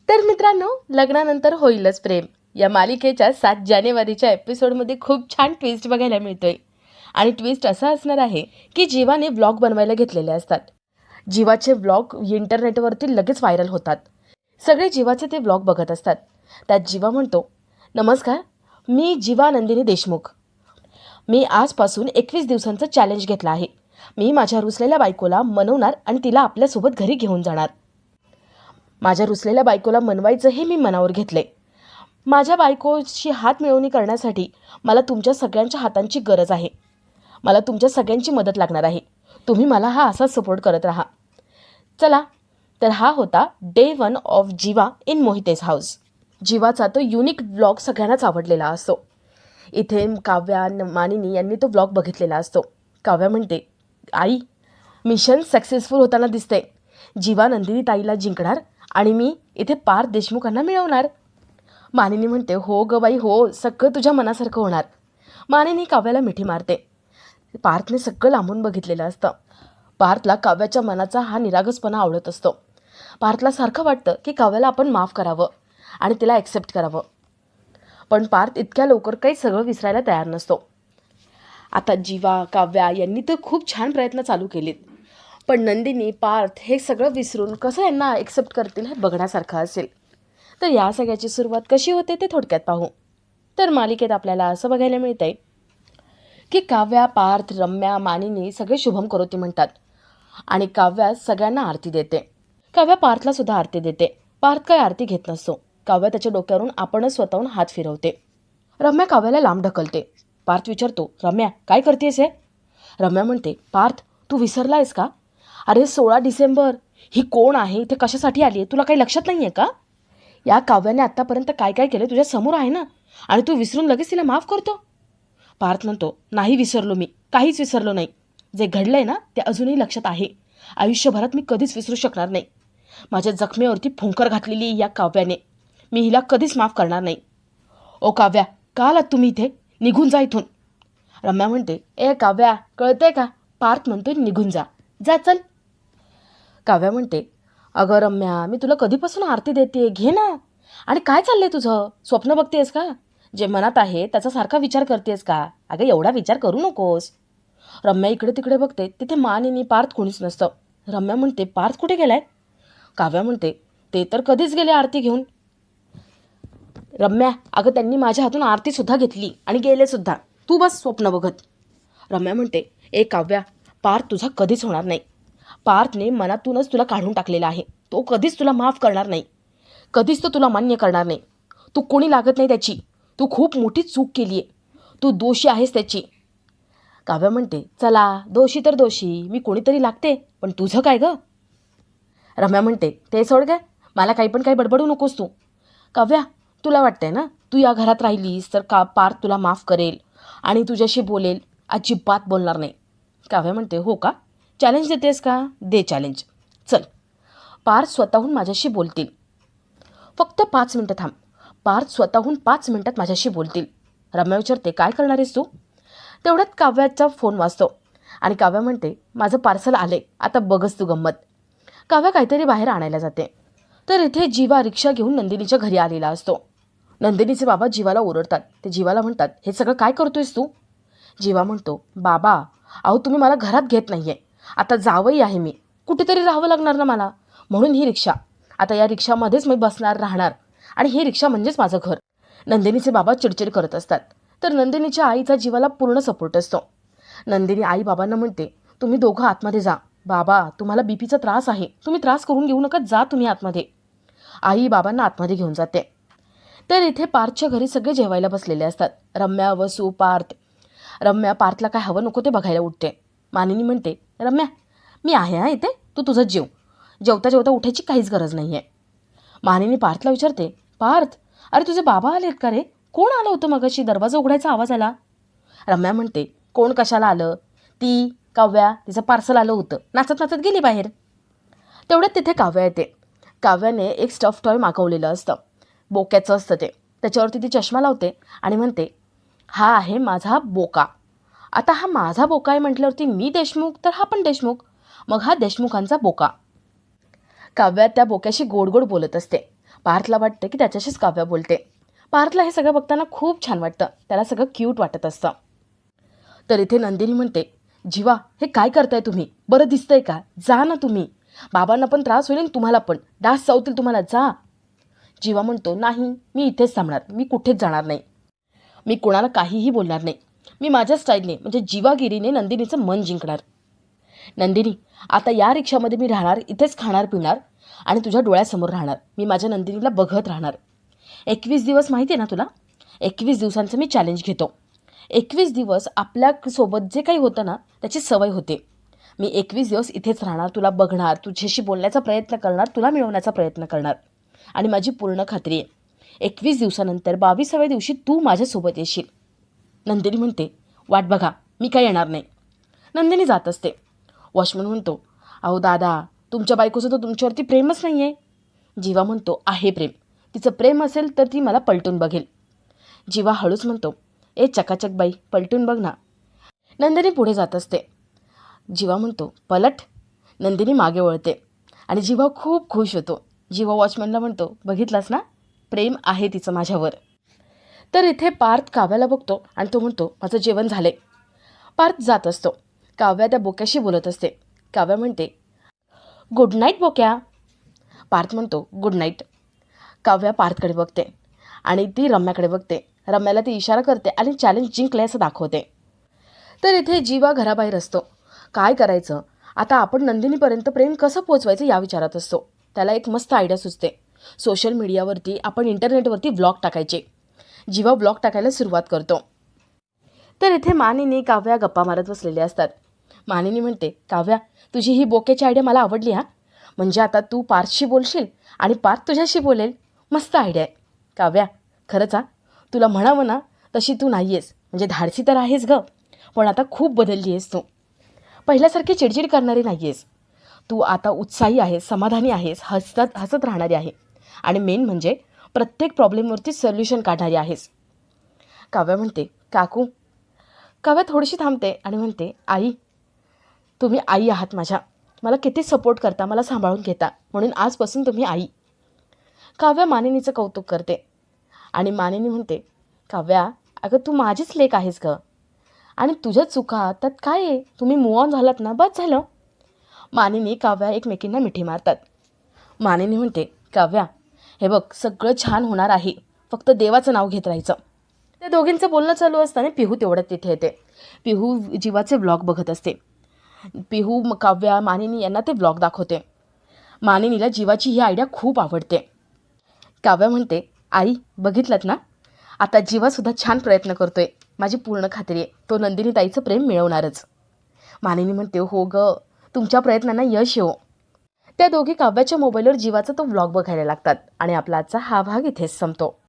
तर मित्रांनो, लग्नानंतर होईलच प्रेम या मालिकेच्या 7 जानेवारीच्या एपिसोडमध्ये खूप छान ट्विस्ट बघायला मिळतोय. आणि ट्विस्ट असा असणार आहे की जीवाने व्लॉग बनवायला घेतलेले असतात. जीवाचे व्लॉग इंटरनेटवरती लगेच व्हायरल होतात. सगळे जीवाचे ते व्लॉग बघत असतात. त्यात जीवा म्हणतो, नमस्कार, मी जीवा नंदिनी देशमुख. मी आजपासून 21 दिवसांचं चॅलेंज घेतलं आहे. मी माझ्या रुसलेल्या बायकोला मनवणार आणि तिला आपल्यासोबत घरी घेऊन जाणार. माझ्या रुसलेल्या बायकोला मनवायचं हे मी मनावर घेतले. माझ्या बायकोशी हात मिळवणी करण्यासाठी मला तुमच्या सगळ्यांच्या हातांची गरज आहे. मला तुमच्या सगळ्यांची मदत लागणार आहे. तुम्ही मला हा असाच सपोर्ट करत राहा. चला, तर हा होता day 1 of Jeeva in Mohite's house. जीवाचा तो युनिक व्लॉग सगळ्यांनाच आवडलेला असतो. इथे काव्या मानिनी यांनी तो व्लॉग बघितलेला असतो. काव्या म्हणते, आई, मिशन सक्सेसफुल होताना दिसते. जीवा नंदिनी ताईला जिंकणार आणि मी इथे पार्थ देशमुखांना मिळवणार. मानिनी म्हणते, हो ग बाई हो, सगळं तुझ्या मनासारखं होणार. मानिनी काव्याला मिठी मारते. पार्थने सगळं लांबून बघितलेलं असतं. पार्थला काव्याच्या मनाचा हा निरागसपणा आवडत असतो. पार्थला सारखं वाटतं की काव्याला आपण माफ करावं आणि तिला ॲक्सेप्ट करावं. पण पार्थ इतक्या लवकर काही सगळं विसरायला तयार नसतो. आता जीवा, काव्या यांनी तर खूप छान प्रयत्न चालू केलेत. पण नंदिनी, पार्थ हे सगळं विसरून कसं यांना ॲक्सेप्ट करतील हे बघण्यासारखं असेल. तर या सगळ्याची सुरुवात कशी होते ते थोडक्यात पाहू. तर मालिकेत आपल्याला असं बघायला मिळतंय की काव्या, पार्थ, रम्या, मानिनी सगळे शुभम करोती म्हणतात आणि काव्या सगळ्यांना आरती देते. काव्या पार्थला सुद्धा आरती देते. पार्थ काय आरती घेत नसतो. काव्या त्याच्या डोक्यावरून आपणच स्वतःहून हात फिरवते. रम्या काव्याला लांब ढकलते. पार्थ विचारतो, रम्या काय करतेस हे? रम्या म्हणते, पार्थ तू विसरला आहेस का? अरे 16 डिसेंबर, ही कोण आहे, इथे कशासाठी आली आहे, तुला काही लक्षात नाही आहे का? या काव्याने आत्तापर्यंत काय काय केलं तुझ्या समोर आहे ना, आणि तू विसरून लगेच तिला माफ करतो? पार्थ म्हणतो, नाही विसरलो मी, काहीच विसरलो नाही. जे घडलंय ना ते अजूनही लक्षात आहे. आयुष्यभरात मी कधीच विसरू शकणार नाही. माझ्या जखमेवरती फुंकर घातलेली या काव्याने, मी हिला कधीच माफ करणार नाही. ओ काव्या, का आलात तुम्ही इथे? निघून जा इथून. रम्या म्हणते, ए काव्या, कळतंय का? पार्थ म्हणतोय, निघून जा, जा चल. काव्या म्हणते, अगं रम्या, मी तुला कधीपासून आरती देते, घे ना. आणि काय चाललंय तुझं? स्वप्न बघतेस का? जे मनात आहे त्याचा सारखा विचार करतेस का? अगं एवढा विचार करू नकोस. रम्या इकडे तिकडे बघते. तिथे मानिनी, पार्थ कोणीच नसतं. रम्या म्हणते, पार्थ कुठे गेलाय? काव्या म्हणते, ते तर कधीच गेले आरती घेऊन. रम्या, अगं त्यांनी माझ्या हातून आरतीसुद्धा घेतली आणि गेले सुद्धा. तू बस स्वप्न बघत. रम्या म्हणते, ए काव्या, पार्थ तुझा कधीच होणार नाही. पार्थने मनातूनच तुला काढून टाकलेला आहे. तो कधीच तुला माफ करणार नाही. कधीच तो तुला मान्य करणार नाही. तू कोणी लागत नाही त्याची. तू खूप मोठी चूक केली आहे. तू दोषी आहेस त्याची. काव्या म्हणते, चला, दोषी तर दोषी, मी कोणीतरी लागते, पण तुझं काय गं? रम्या म्हणते, ते सोड गं, मला काही पण काही बडबडू नकोस तू. काव्या, तुला वाटतंय ना तू या घरात राहिलीस तर का पार्थ तुला माफ करेल आणि तुझ्याशी बोलेल? अजिबात बोलणार नाही. काव्या म्हणते, हो का? चॅलेंज देतेस का? दे चॅलेंज. चल, पार्थ स्वतःहून माझ्याशी बोलतील. फक्त 5 मिनटं थांब. पार्थ स्वतःहून 5 मिनटात माझ्याशी बोलतील. रम्या विचारते, काय करणार आहेस तू? तेवढ्यात काव्याचा फोन वाजतो आणि काव्या म्हणते, माझं पार्सल आले, आता बघच तू गंमत. काव्या काहीतरी बाहेर आणायला जाते. तर इथे जीवा रिक्षा घेऊन नंदिनीच्या घरी आलेला असतो. नंदिनीचे बाबा जीवाला ओरडतात. ते जीवाला म्हणतात, हे सगळं काय करतोयस तू? जीवा म्हणतो, बाबा, अहो तुम्ही मला घरात घेत नाही आहे. आता जावई आहे मी, कुठेतरी राहावं लागणार ना मला, म्हणून ही रिक्षा. आता या रिक्षामध्येच मी बसणार, राहणार, आणि ही रिक्षा म्हणजेच माझं घर. नंदिनीचे बाबा चिडचिड करत असतात. तर नंदिनीच्या आईचा जीवाला पूर्ण सपोर्ट असतो. नंदिनी आई बाबांना म्हणते, तुम्ही दोघं आतमध्ये जा. बाबा, तुम्हाला बीपीचा त्रास आहे, तुम्ही त्रास करून घेऊ नका, जा तुम्ही आतमध्ये. आई बाबांना आतमध्ये घेऊन जाते. तर इथे पार्थच्या घरी सगळे जेवायला बसलेले असतात. रम्या, वसू, पार्थ. रम्या पार्थला काय हवं नको ते बघायला उठते. मानिनी म्हणते, रम्या, मी आहे हा इथे, तू तुझं जेव. जेवता जेवता उठायची काहीच गरज नाही आहे. मानिनी पार्थला विचारते, पार्थ, अरे तुझे बाबा आलेत का रे? कोण आलं होतं मगाशी? दरवाजा उघडायचा आवाज आला. रम्या म्हणते, कोण कशाला आलं? ती काव्या, तिचं पार्सल आलं होतं, नाचत नाचत गेली बाहेर. तेवढ्यात तिथे काव्या येते. काव्याने एक स्टफ टॉय मागवलेलं असतं. बोक्याचं असतं ते. त्याच्यावरती ती चष्मा लावते आणि म्हणते, हा आहे माझा बोका. आता हा माझा बोका आहे म्हटल्यावरती मी देशमुख तर हा पण देशमुख, मग हा देशमुखांचा बोका. काव्या त्या बोक्याशी गोड गोड बोलत असते. पार्थला वाटतं की त्याच्याशीच काव्या बोलते. पार्थला हे सगळं बघताना खूप छान वाटतं, त्याला सगळं क्यूट वाटत असतं. तर इथे नंदिनी म्हणते, जीवा हे काय करताय तुम्ही, बरं दिसतंय का, जा ना तुम्ही, बाबांना पण त्रास होईल आणि तुम्हाला पण, डास चावतील तुम्हाला, जा. जीवा म्हणतो, नाही मी इथेच थांबणार, मी कुठेच जाणार नाही, मी कोणाला काहीही बोलणार नाही, मी माझ्या स्टाईलने म्हणजे जीवागिरीने नंदिनीचं मन जिंकणार. नंदिनी, आता या रिक्षामध्ये मी राहणार, इथेच खाणार पिणार आणि तुझ्या डोळ्यासमोर राहणार, मी माझ्या नंदिनीला बघत राहणार. 21 दिवस माहिती आहे ना तुला, 21 दिवसांचं मी चॅलेंज घेतो. 21 दिवस आपल्यासोबत जे काही होतं ना त्याची सवय होते. मी 21 दिवस इथेच राहणार, तुला बघणार, तुझ्याशी बोलण्याचा प्रयत्न करणार, तुला मिळवण्याचा प्रयत्न करणार. आणि माझी पूर्ण खात्री आहे 21 दिवसानंतर 22व्या दिवशी तू माझ्यासोबत येशील. नंदिनी म्हणते, वाट बघा, मी काय येणार नाही. नंदिनी जात असते. वॉचमन म्हणतो, अहो दादा, तुमच्या बायकोचं तर तुमच्यावरती प्रेमच नाही आहे. जीवा म्हणतो, आहे प्रेम, तिचं प्रेम असेल तर ती मला पलटून बघेल. जीवा हळूच म्हणतो, ए चकाचक बाई, पलटून बघ ना. नंदिनी पुढे जात असते. जीवा म्हणतो, पलट. नंदिनी मागे वळते आणि जीवा खूप खुश होतो. जीवा वॉचमॅनला म्हणतो, बघितलास ना, प्रेम आहे तिचं माझ्यावर. तर इथे पार्थ काव्याला बघतो आणि तो म्हणतो, माझं जेवण झाले. पार्थ जात असतो. काव्या त्या बोक्याशी बोलत असते. काव्या म्हणते, गुड नाईट बोक्या. पार्थ म्हणतो, गुड नाईट. काव्या पार्थकडे बघते आणि ती रम्याकडे बघते. रम्याला ती इशारा करते आणि चॅलेंज जिंकले असं दाखवते. तर इथे जीवा घराबाहेर असतो. काय करायचं आता, आपण नंदिनीपर्यंत प्रेम कसं पोचवायचं या विचारात असतो. त्याला एक मस्त आयडिया सुचते. सोशल मीडियावरती आपण इंटरनेटवरती व्लॉग टाकायचे. जीवा व्लॉग टाकायला सुरुवात करतो. तर इथे मानिनी काव्या गप्पा मारत बसलेले असतात. मानिनी म्हणते, काव्या, तुझी ही बोक्याची आयडिया मला आवडली हा. म्हणजे आता तू पार्थशी बोलशील आणि पार्थ तुझ्याशी बोलेल. मस्त आयडिया आहे. काव्या, खरंच हा, तुला म्हणावं ना तशी तू नाही आहेस, म्हणजे धाडसी तर आहेस गं, पण आता खूप बदलली आहेस तू. पहिल्यासारखी चिडचिड करणारी नाही आहेस तू, आता उत्साही आहेस, समाधानी आहेस, हसत राहणारी आहे आणि मेन म्हणजे प्रत्येक प्रॉब्लेमवरती सोल्युशन काढणारी आहेस. काव्या म्हणते, काकू. काव्या थोडीशी थांबते आणि म्हणते, आई, तुम्ही आई आहात माझ्या, मला किती सपोर्ट करता, मला सांभाळून घेता, म्हणून आजपासून तुम्ही आई. काव्या मानिनीचं कौतुक करते आणि मानिनी म्हणते, काव्या, अगं तू माझीच लेक आहेस गं, आणि तुझ्या चुका त्यात काय आहे, तुम्ही मूव ऑन झालात ना, बस झालं. मानिनी काव्या एकमेकींना मिठी मारतात. मानिनी म्हणते, काव्या, हे बघ, सगळं छान होणार आहे, फक्त देवाचं नाव घेत राहायचं. त्या दोघींचं बोलणं चालू असताना पिहू तेवढ्यात तिथे येते. पिहू जीवाचे व्लॉग बघत असते. पिहू काव्या मानिनी यांना ते व्लॉग दाखवते. मानिनीला जीवाची ही आयडिया खूप आवडते. काव्या म्हणते, आई, बघितलंत ना, आता जीवासुद्धा छान प्रयत्न करतोय, माझी पूर्ण खात्री आहे तो नंदिनी ताईचं प्रेम मिळवणारच. मानिनी म्हणते, हो ग, तुमच्या प्रयत्नांना यश येवो. त्या दोघी काव्याच्या मोबाईलवर जीवाचा तो व्लॉग बघायला लागतात आणि आपला आजचा हा भाग इथेच संपतो.